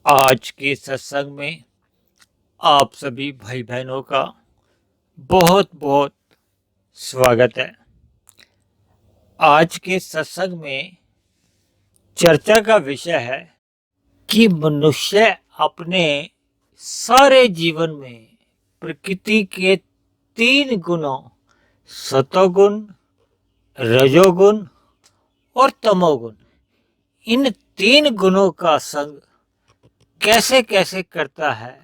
आज के सत्संग में आप सभी भाई बहनों का बहुत बहुत स्वागत है। आज के सत्संग में चर्चा का विषय है कि मनुष्य अपने सारे जीवन में प्रकृति के 3 गुणों सतोगुण, रजोगुण और तमोगुण, इन 3 गुणों का संग कैसे कैसे करता है।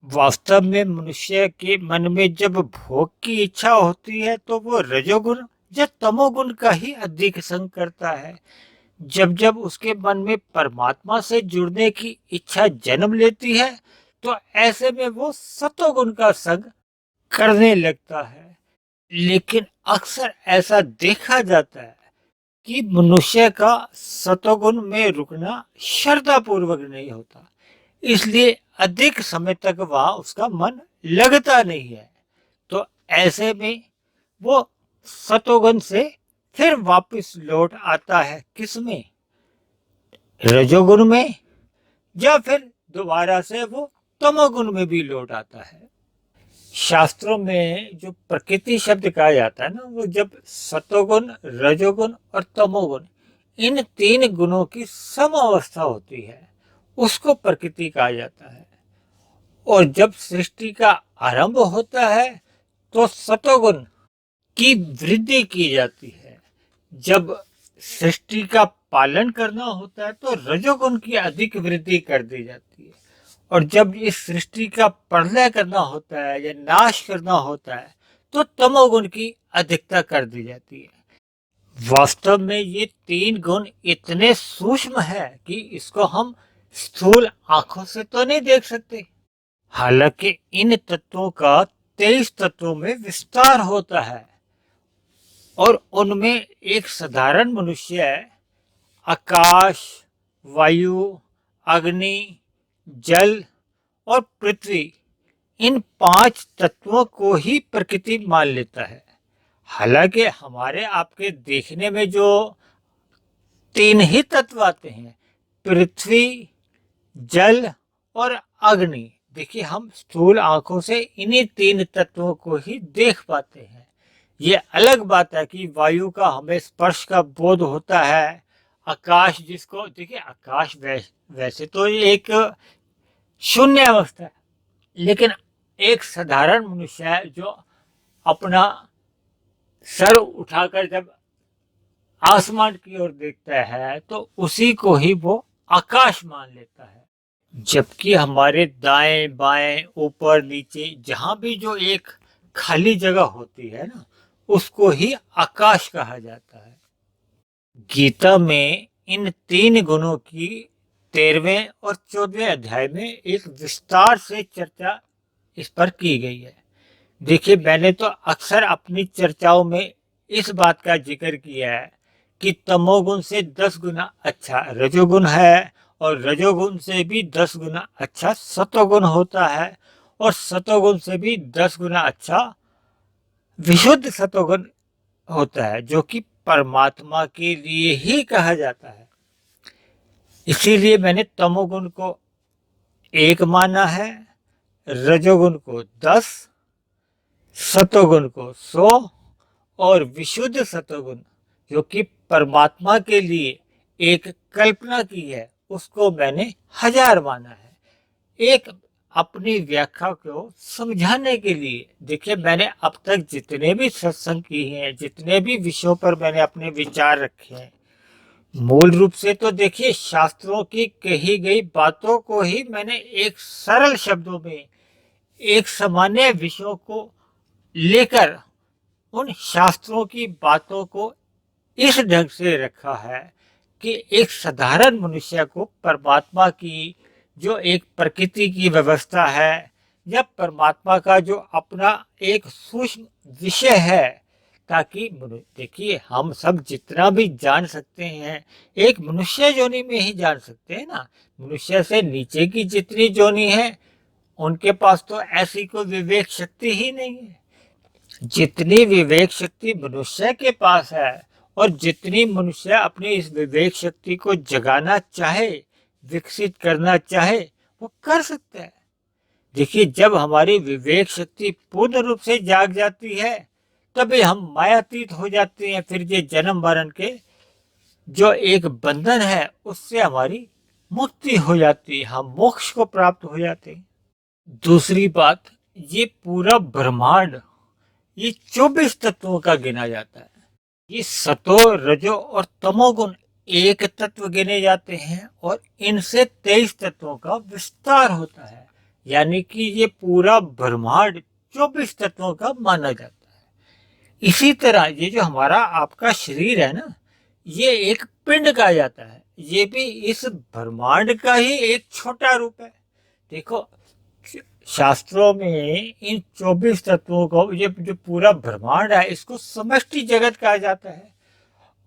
वास्तव में मनुष्य के मन में जब भोग की इच्छा होती है तो वो रजोगुण या तमोगुण का ही अधिक संग करता है। जब जब उसके मन में परमात्मा से जुड़ने की इच्छा जन्म लेती है तो ऐसे में वो सतोगुण का संग करने लगता है। लेकिन अक्सर ऐसा देखा जाता है कि मनुष्य का सतोगुण में रुकना श्रद्धा पूर्वक नहीं होता, इसलिए अधिक समय तक वह उसका मन लगता नहीं है। तो ऐसे में वो सतोगुण से फिर वापस लौट आता है, किसमें? रजोगुण में, या फिर दोबारा से वो तमोगुण में भी लौट आता है। शास्त्रों में जो प्रकृति शब्द कहा जाता है ना, वो जब सतोगुण, रजोगुण और तमोगुण, इन 3 गुणों की सम अवस्था होती है, उसको प्रकृति कहा जाता है। और जब सृष्टि का आरंभ होता है तो सतोगुण की वृद्धि की जाती है। जब सृष्टि का पालन करना होता है तो रजोगुण की अधिक वृद्धि कर दी जाती है। और जब इस सृष्टि का प्रलय करना होता है या नाश करना होता है तो तमोगुण की अधिकता कर दी जाती है। वास्तव में ये 3 गुण इतने सूक्ष्म है कि इसको हम स्थूल आंखों से तो नहीं देख सकते। हालांकि इन तत्वों का 23 तत्वों में विस्तार होता है और उनमें एक साधारण मनुष्य आकाश, वायु, अग्नि, जल और पृथ्वी, इन 5 तत्वों को ही प्रकृति मान लेता है। हालांकि हमारे आपके देखने में जो 3 ही तत्व आते हैं, पृथ्वी, जल और अग्नि, देखिए हम स्थूल आंखों से इन्हीं 3 तत्वों को ही देख पाते हैं। ये अलग बात है कि वायु का हमें स्पर्श का बोध होता है, आकाश जिसको देखिए, आकाश वैसे तो ये एक शून्य अवस्था है, लेकिन एक साधारण मनुष्य है जो अपना सर उठाकर जब आसमान की ओर देखता है तो उसी को ही वो आकाश मान लेता है। जबकि हमारे दाएं बाएं ऊपर नीचे जहां भी जो एक खाली जगह होती है ना, उसको ही आकाश कहा जाता है। गीता में इन 3 गुणों की 13वें और 14वें अध्याय में एक विस्तार से चर्चा इस पर की गई है। देखिए, मैंने तो अक्सर अपनी चर्चाओं में इस बात का जिक्र किया है कि तमोगुण से 10 गुना अच्छा रजोगुण है और रजोगुण से भी 10 गुना अच्छा सतोगुण होता है और सतोगुण से भी 10 गुना अच्छा विशुद्ध सतोगुण होता है, जो कि परमात्मा के लिए ही कहा जाता है। इसीलिए मैंने तमोगुण को 1 माना है, रजोगुण को 10, सतोगुण को 100 और विशुद्ध सतोगुण जो कि परमात्मा के लिए एक कल्पना की है, उसको मैंने 1000 माना है। एक अपनी व्याख्या को समझाने के लिए देखिए, मैंने अब तक जितने भी सत्संग किए हैं, जितने भी विषयों पर मैंने अपने विचार रखे हैं, मूल रूप से तो देखिए शास्त्रों की कही गई बातों को ही मैंने एक सरल शब्दों में एक सामान्य विषयों को लेकर उन शास्त्रों की बातों को इस ढंग से रखा है कि एक साधारण मनुष्य को परमात्मा की जो एक प्रकृति की व्यवस्था है या परमात्मा का जो अपना एक सूक्ष्म विषय है, ताकि देखिए हम सब जितना भी जान सकते हैं एक मनुष्य जोनि में ही जान सकते हैं ना। मनुष्य से नीचे की जितनी जोनि है उनके पास तो ऐसी कोई विवेक शक्ति ही नहीं है। जितनी विवेक शक्ति मनुष्य के पास है और जितनी मनुष्य अपनी इस विवेक शक्ति को जगाना चाहे, विकसित करना चाहे, वो कर सकता है। देखिए, जब हमारी विवेक शक्ति पूर्ण रूप से जाग जाती है तभी हम मायातीत हो जाते हैं। फिर ये जन्म मरण के जो एक बंधन है उससे हमारी मुक्ति हो जाती है, हम मोक्ष को प्राप्त हो जाते हैं। दूसरी बात, ये पूरा ब्रह्मांड ये 24 तत्वों का गिना जाता है। ये सतो, रजो और तमोगुण एक तत्व गिने जाते हैं और इनसे 23 तत्वों का विस्तार होता है। यानी कि ये पूरा ब्रह्मांड 24 तत्वों का माना जाता है। इसी तरह ये जो हमारा आपका शरीर है ना, ये एक पिंड कहा जाता है। ये भी इस ब्रह्मांड का ही एक छोटा रूप है। देखो, शास्त्रों में इन 24 तत्वों को, ये जो पूरा ब्रह्मांड है, इसको समष्टि जगत कहा जाता है।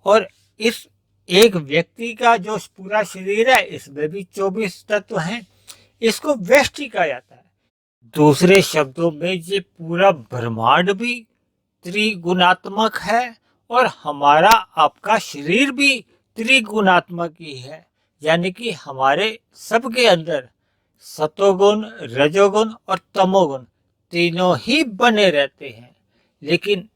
और इस एक व्यक्ति का जो पूरा शरीर है इसमें भी 24 तत्व हैं, इसको व्यष्टि कहा जाता है। दूसरे शब्दों में ये पूरा ब्रह्मांड भी त्रिगुणात्मक है और हमारा आपका शरीर भी त्रिगुणात्मक ही है। यानी कि हमारे सबके अंदर सतोगुण, रजोगुण और तमोगुण तीनों ही बने रहते हैं। लेकिन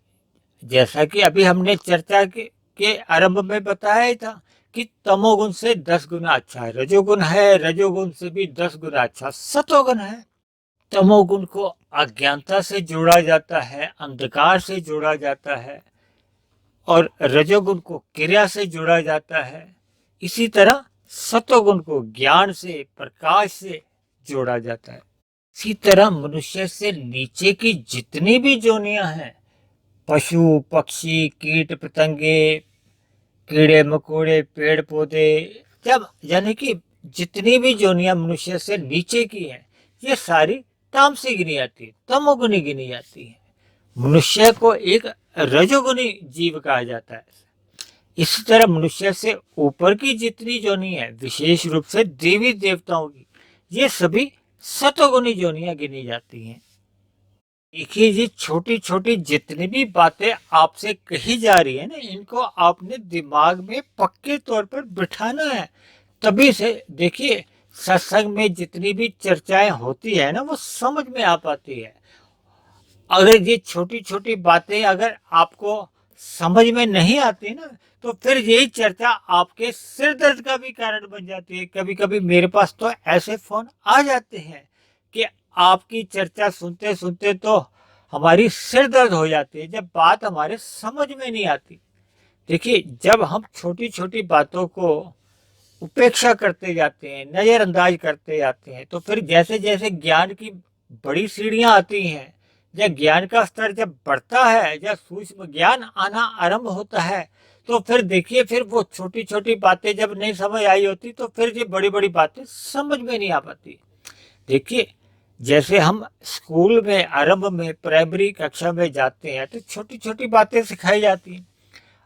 जैसा कि अभी हमने चर्चा के आरंभ में बताया था कि तमोगुण से 10 गुना अच्छा रजोगुण है, रजोगुण से भी 10 गुना अच्छा सतोगुण है। तमोगुण को अज्ञानता से जोड़ा जाता है, अंधकार से जोड़ा जाता है, और रजोगुण को क्रिया से जोड़ा जाता है। इसी तरह सतोगुण को ज्ञान से, प्रकाश से जोड़ा जाता है। इसी तरह मनुष्य से नीचे की जितनी भी जोनियां हैं, पशु, पक्षी, कीट पतंगे, कीड़े मकोड़े, पेड़ पौधे, जब यानी कि जितनी भी जोनियां मनुष्य से नीचे की हैं, ये सारी तामसी गिनी जाती है, तमोगुनी गिनी जाती है। मनुष्य को एक रजोगुनी जीव कहा जाता है। इसी तरह मनुष्य से ऊपर की जितनी जोनी है, विशेष रूप से देवी देवताओं की, ये सभी सतोगुनी जोनियां गिनी जाती हैं। देखिए, ये छोटी छोटी जितनी भी बातें आपसे कही जा रही है ना, इनको आपने दिमाग में पक्के तौर पर बिठाना है। तभी से देखिए, सत्संग में जितनी भी चर्चाएं होती है ना, वो समझ में आ पाती है। अगर ये छोटी छोटी बातें अगर आपको समझ में नहीं आती ना, तो फिर यही चर्चा आपके सिर दर्द का भी कारण बन जाती है। कभी कभी मेरे पास तो ऐसे फोन आ जाते हैं कि आपकी चर्चा सुनते सुनते तो हमारी सिर दर्द हो जाती है, जब बात हमारे समझ में नहीं आती। देखिए, जब हम छोटी छोटी बातों को उपेक्षा करते जाते हैं, नजरअंदाज करते जाते हैं, तो फिर जैसे जैसे ज्ञान की बड़ी सीढ़ियां आती हैं, जब ज्ञान का स्तर जब बढ़ता है, जब सूक्ष्म ज्ञान आना आरंभ होता है, तो फिर देखिए, फिर वो छोटी छोटी बातें जब नहीं समझ आई होती तो फिर ये बड़ी बड़ी बातें समझ में नहीं आ पाती। देखिए, जैसे हम स्कूल में आरंभ में प्राइमरी कक्षा में जाते हैं तो छोटी छोटी बातें सिखाई जाती हैं।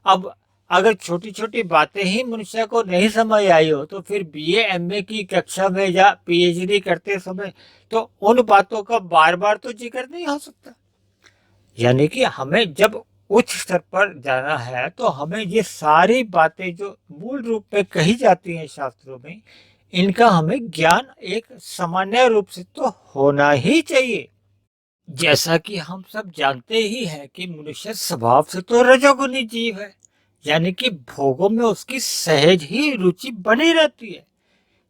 अब अगर छोटी छोटी बातें ही मनुष्य को नहीं समझ आई हो तो फिर बीए एमए की कक्षा में या पीएचडी करते समय तो उन बातों का बार बार तो जिक्र नहीं हो सकता। यानी कि हमें जब उच्च स्तर पर जाना है तो हमें ये सारी बातें जो मूल रूप में कही जाती हैं शास्त्रों में, इनका हमें ज्ञान एक सामान्य रूप से तो होना ही चाहिए। जैसा कि हम सब जानते ही हैं कि मनुष्य स्वभाव से तो रजोगुनी जीव है, यानी कि भोगों में उसकी सहज ही रुचि बनी रहती है।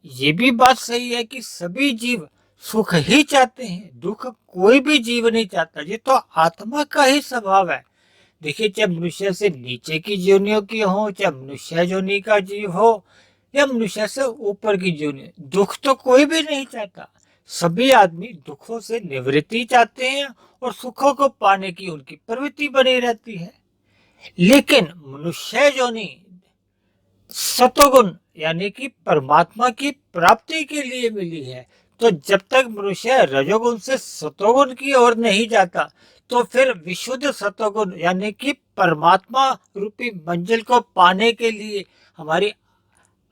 ये भी बात सही है कि सभी जीव सुख ही चाहते हैं, दुख कोई भी जीव नहीं चाहता। ये तो आत्मा का ही स्वभाव है। देखिए, चाहे मनुष्य से नीचे की जोनियों की हो, चाहे मनुष्य जोनी का जीव हो, या मनुष्य से ऊपर की जोनी, दुख तो कोई भी नहीं चाहता। सभी आदमी दुखों से निवृत्ति चाहते हैं और सुखों को पाने की उनकी प्रवृत्ति बनी रहती है। लेकिन मनुष्य जोनी सतोगुण यानी कि परमात्मा की प्राप्ति के लिए मिली है, तो जब तक मनुष्य रजोगुण से सतोगुण की ओर नहीं जाता तो फिर विशुद्ध सतोगुण यानी कि परमात्मा रूपी मंजिल को पाने के लिए हमारी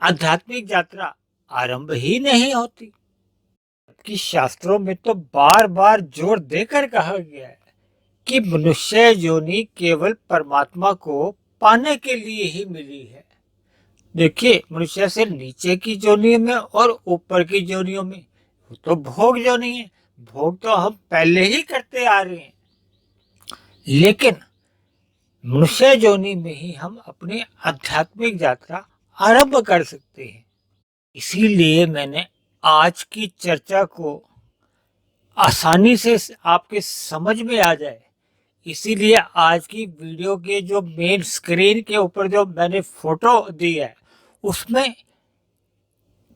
आध्यात्मिक यात्रा आरंभ ही नहीं होती। कि शास्त्रों में तो बार बार जोर देकर कहा गया है कि मनुष्य योनि केवल परमात्मा को पाने के लिए ही मिली है। देखिए, मनुष्य से नीचे की जोनियों में और ऊपर की जोनियों में वो तो भोग जो नहीं है, भोग तो हम पहले ही करते आ रहे हैं। लेकिन मनुष्य योनि में ही हम अपनी आध्यात्मिक यात्रा आरंभ कर सकते हैं। इसीलिए मैंने आज की चर्चा को आसानी से आपके समझ में आ जाए, इसीलिए आज की वीडियो के जो मेन स्क्रीन के ऊपर जो मैंने फोटो दी है, उसमें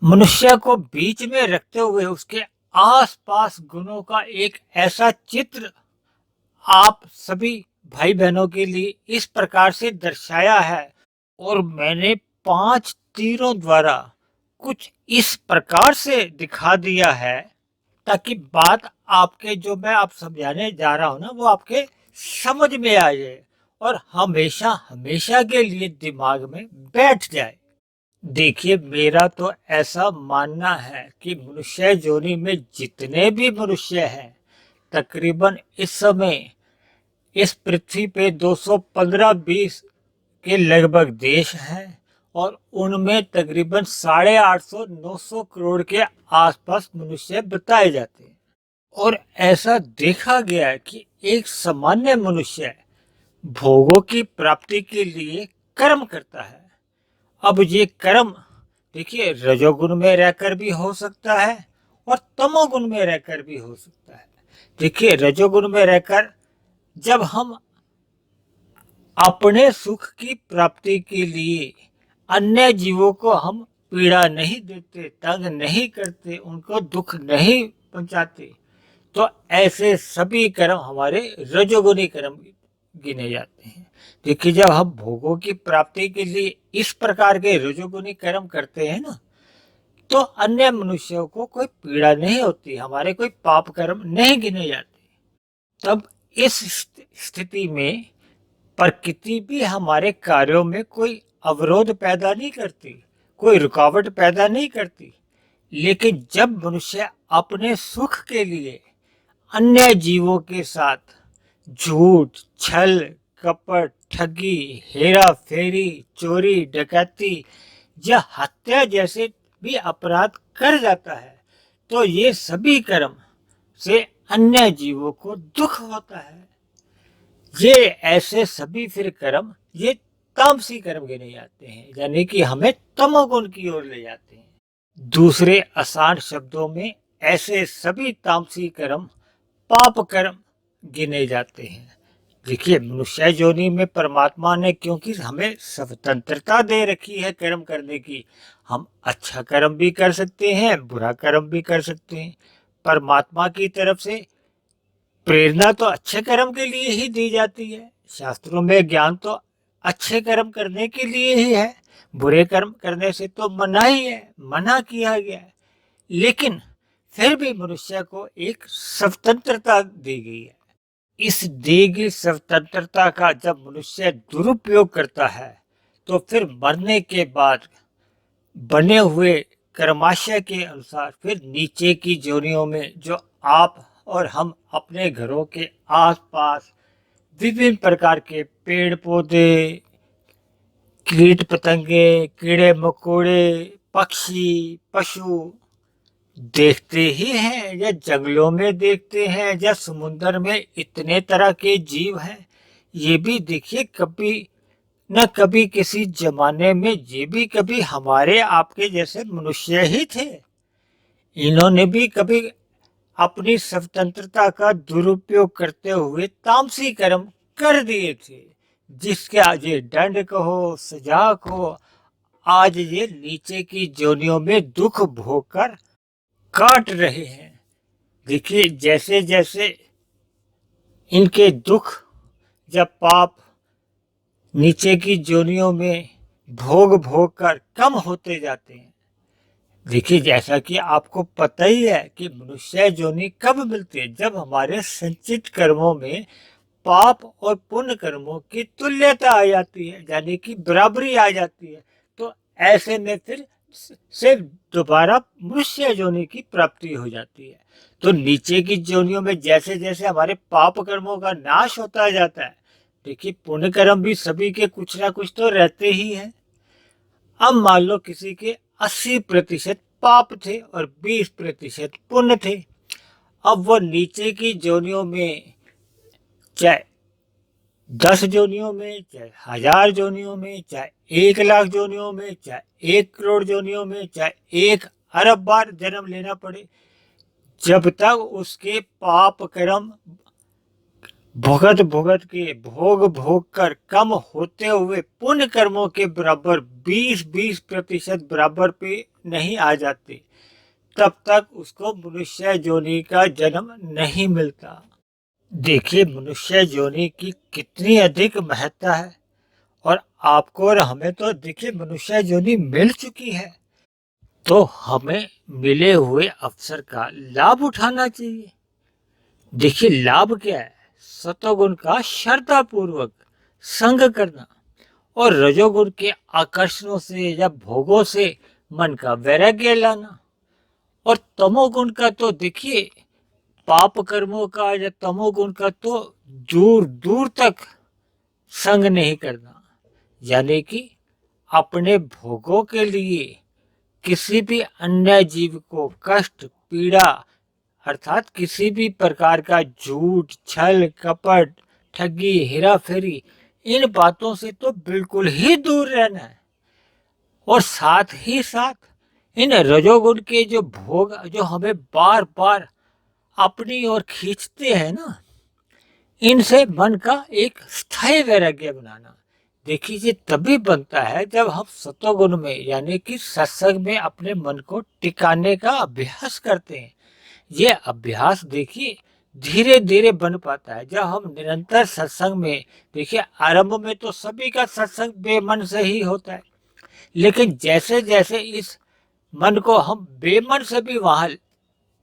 मनुष्य को बीच में रखते हुए उसके आसपास गुणों का एक ऐसा चित्र आप सभी भाई बहनों के लिए इस प्रकार से दर्शाया है, और मैंने 5 तीरों द्वारा कुछ इस प्रकार से दिखा दिया है ताकि बात आपके जो मैं आप समझाने जा रहा हूं ना, वो आपके समझ में आ जाए और हमेशा हमेशा के लिए दिमाग में बैठ जाए। देखिए, मेरा तो ऐसा मानना है कि मनुष्य योनि में जितने भी मनुष्य हैं, तकरीबन इस समय इस पृथ्वी पे 215-20 के लगभग देश हैं और उनमें तकरीबन 850-900 करोड़ के आसपास मनुष्य बताए जाते हैं। और ऐसा देखा गया है कि एक सामान्य मनुष्य भोगों की प्राप्ति के लिए कर्म करता है। अब ये कर्म देखिए, रजोगुण में रहकर भी हो सकता है और तमोगुण में रहकर भी हो सकता है। देखिए, रजोगुण में रहकर जब हम अपने सुख की प्राप्ति के लिए अन्य जीवों को हम पीड़ा नहीं देते, तंग नहीं करते, उनको दुख नहीं पहुंचाते, तो ऐसे सभी कर्म हमारे रजोगुणी कर्म गिने जाते हैं। देखिए, जब हम भोगों की प्राप्ति के लिए इस प्रकार के रजोगुणी कर्म करते हैं ना, तो अन्य मनुष्यों को कोई पीड़ा नहीं होती, हमारे कोई पाप कर्म नहीं गिने जाते। तब इस स्थिति में प्रकृति भी हमारे कार्यों में कोई अवरोध पैदा नहीं करती, कोई रुकावट पैदा नहीं करती। लेकिन जब मनुष्य अपने सुख के लिए अन्य जीवों के साथ झूठ, छल, कपट, ठगी, हेरा फेरी, चोरी, डकैती या हत्या जैसे भी अपराध कर जाता है, तो ये सभी कर्म से अन्य जीवों को दुख होता है। ये ऐसे सभी फिर कर्म ये तामसी कर्म गिने जाते हैं, यानी कि हमें तमोगुण की ओर ले जाते हैं। दूसरे आसान शब्दों में ऐसे सभी तामसी कर्म पाप कर्म गिने जाते हैं। देखिए, मनुष्य योनि में परमात्मा ने क्योंकि हमें स्वतंत्रता दे रखी है कर्म करने की, हम अच्छा कर्म भी कर सकते हैं, बुरा कर्म भी कर सकते हैं। परमात्मा की तरफ से प्रेरणा तो अच्छे कर्म के लिए ही दी जाती है। शास्त्रों में ज्ञान तो अच्छे कर्म करने के लिए ही है, बुरे कर्म करने से तो मना ही है, मना किया गया है। लेकिन फिर भी मनुष्य को एक स्वतंत्रता दी गई है। इस दी गई स्वतंत्रता का जब मनुष्य दुरुपयोग करता है, तो फिर मरने के बाद बने हुए कर्माशय के अनुसार फिर नीचे की योनियों में जो आप और हम अपने घरों के आसपास विभिन्न प्रकार के पेड़ पौधे, कीट पतंगे, कीड़े मकोड़े, पक्षी, पशु देखते ही हैं, या जंगलों में देखते हैं, या समुद्र में इतने तरह के जीव हैं। ये भी देखिए, कभी न कभी किसी जमाने में ये भी कभी हमारे आपके जैसे मनुष्य ही थे। इन्होंने भी कभी अपनी स्वतंत्रता का दुरुपयोग करते हुए तामसी कर्म कर दिए थे, जिसके आज ये दंड कहो, सजा कहो, आज ये नीचे की योनियों में दुख भोग कर काट रहे हैं। देखिए, जैसे जैसे इनके दुख जब पाप नीचे की योनियों में भोग भोग कर कम होते जाते हैं। देखिए, जैसा कि आपको पता ही है कि मनुष्य योनि कब मिलती है, जब हमारे संचित कर्मों में पाप और पुण्य कर्मों की तुल्यता आ जाती है, यानी कि बराबरी आ जाती है। तो ऐसे में फिर से दोबारा मनुष्य योनि की प्राप्ति हो जाती है। तो नीचे की योनियों में जैसे जैसे हमारे पाप कर्मों का नाश होता जाता है, देखिए पुण्य कर्म भी सभी के कुछ ना कुछ तो रहते ही हैं। अब मान लो किसी के 80% पाप थे और 20% पुण्य थे। अब वो नीचे की जोनियों में, चाहे 10 जोनियों में, चाहे 1000 जोनियों में, चाहे 1 लाख जोनियों में, चाहे 1 करोड़ जोनियों में, चाहे 1 अरब बार जन्म लेना पड़े, जब तक उसके पाप कर्म भुगत भुगत के, भोग भोग कर कम होते हुए पुण्य कर्मों के बराबर 20% बराबर पे नहीं आ जाते, तब तक उसको मनुष्य योनि का जन्म नहीं मिलता। देखिए मनुष्य योनि की कितनी अधिक महत्ता है, और आपको और हमें तो देखिए मनुष्य योनि मिल चुकी है, तो हमें मिले हुए अवसर का लाभ उठाना चाहिए। देखिए लाभ क्या है, सतोगुण का श्रद्धा पूर्वक संग करना, और रजोगुण के आकर्षणों से या भोगों से मन का वैराग्य लाना, और तमोगुण का तो देखिए पाप कर्मों का या तमोगुण का तो दूर दूर तक संग नहीं करना, यानी कि अपने भोगों के लिए किसी भी अन्य जीव को कष्ट पीड़ा, अर्थात किसी भी प्रकार का झूठ छल कपट ठगी हेरा फेरी, इन बातों से तो बिल्कुल ही दूर रहना है। और साथ ही साथ इन रजोगुण के जो भोग जो हमें बार बार अपनी ओर खींचते हैं ना, इनसे मन का एक स्थायी वैराग्य बनाना। देखिए ये तभी बनता है जब हम सतोगुण में यानी कि सत्संग में अपने मन को टिकाने का अभ्यास करते हैं। ये अभ्यास देखिए धीरे धीरे बन पाता है जब हम निरंतर सत्संग में, देखिए आरंभ में तो सभी का सत्संग बेमन से ही होता है, लेकिन जैसे जैसे इस मन को हम बेमन से भी वहां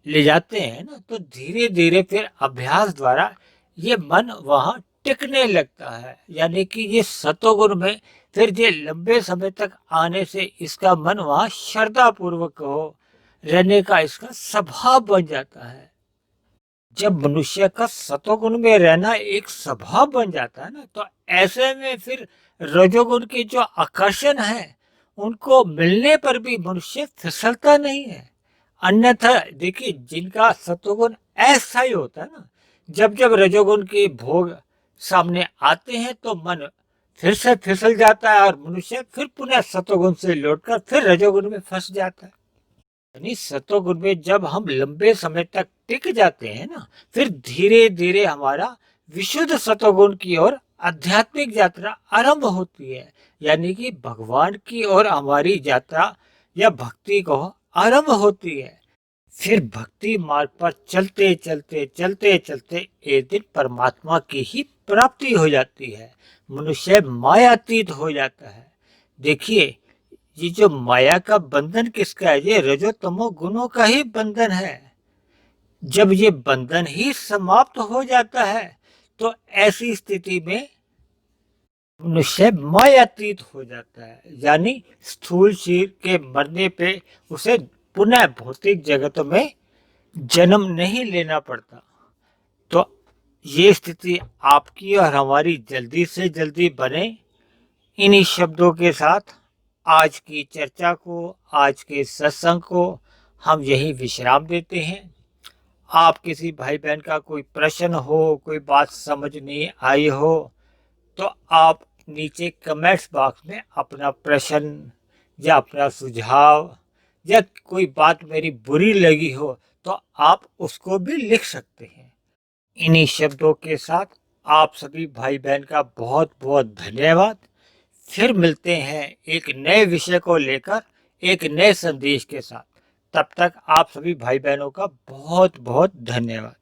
ले जाते हैं ना, तो धीरे धीरे फिर अभ्यास द्वारा ये मन वहां टिकने लगता है, यानी कि ये सतोगुण में फिर ये लंबे समय तक आने से इसका मन वहां श्रद्धा पूर्वक हो रहने का इसका स्वभाव बन जाता है। जब मनुष्य का सतोगुण में रहना एक स्वभाव बन जाता है ना, तो ऐसे में फिर रजोगुण के जो आकर्षण है उनको मिलने पर भी मनुष्य फिसलता नहीं है। अन्यथा देखिए जिनका सतोगुण अस्थायी होता है ना, जब जब रजोगुण के भोग सामने आते हैं तो मन फिर से फिसल जाता है और मनुष्य फिर पुनः सतोगुण से लौटकर फिर रजोगुण में फंस जाता है। यानी सतोगुण में जब हम लंबे समय तक टिक जाते हैं ना, फिर धीरे धीरे हमारा विशुद्ध सतोगुण की ओर आध्यात्मिक यात्रा आरंभ होती है, यानी कि भगवान की ओर हमारी यात्रा या भक्ति को आरंभ होती है। फिर भक्ति मार्ग पर चलते चलते चलते चलते एक दिन परमात्मा की ही प्राप्ति हो जाती है, मनुष्य मायातीत हो जाता है। देखिए ये जो माया का बंधन किसका है, ये रजो तमो गुणों का ही बंधन है। जब ये बंधन ही समाप्त हो जाता है तो ऐसी स्थिति में मनुष्य मायातीत हो जाता है, यानी स्थूल शरीर के मरने पे उसे पुनः भौतिक जगतों में जन्म नहीं लेना पड़ता। तो ये स्थिति आपकी और हमारी जल्दी से जल्दी बने। इन्हीं शब्दों के साथ आज की चर्चा को, आज के सत्संग को हम यही विश्राम देते हैं। आप किसी भाई बहन का कोई प्रश्न हो, कोई बात समझ नहीं आई हो, तो आप नीचे कमेंट्स बॉक्स में अपना प्रश्न या अपना सुझाव या कोई बात मेरी बुरी लगी हो तो आप उसको भी लिख सकते हैं। इन्हीं शब्दों के साथ आप सभी भाई बहन का बहुत बहुत धन्यवाद। फिर मिलते हैं एक नए विषय को लेकर, एक नए संदेश के साथ। तब तक आप सभी भाई बहनों का बहुत बहुत धन्यवाद।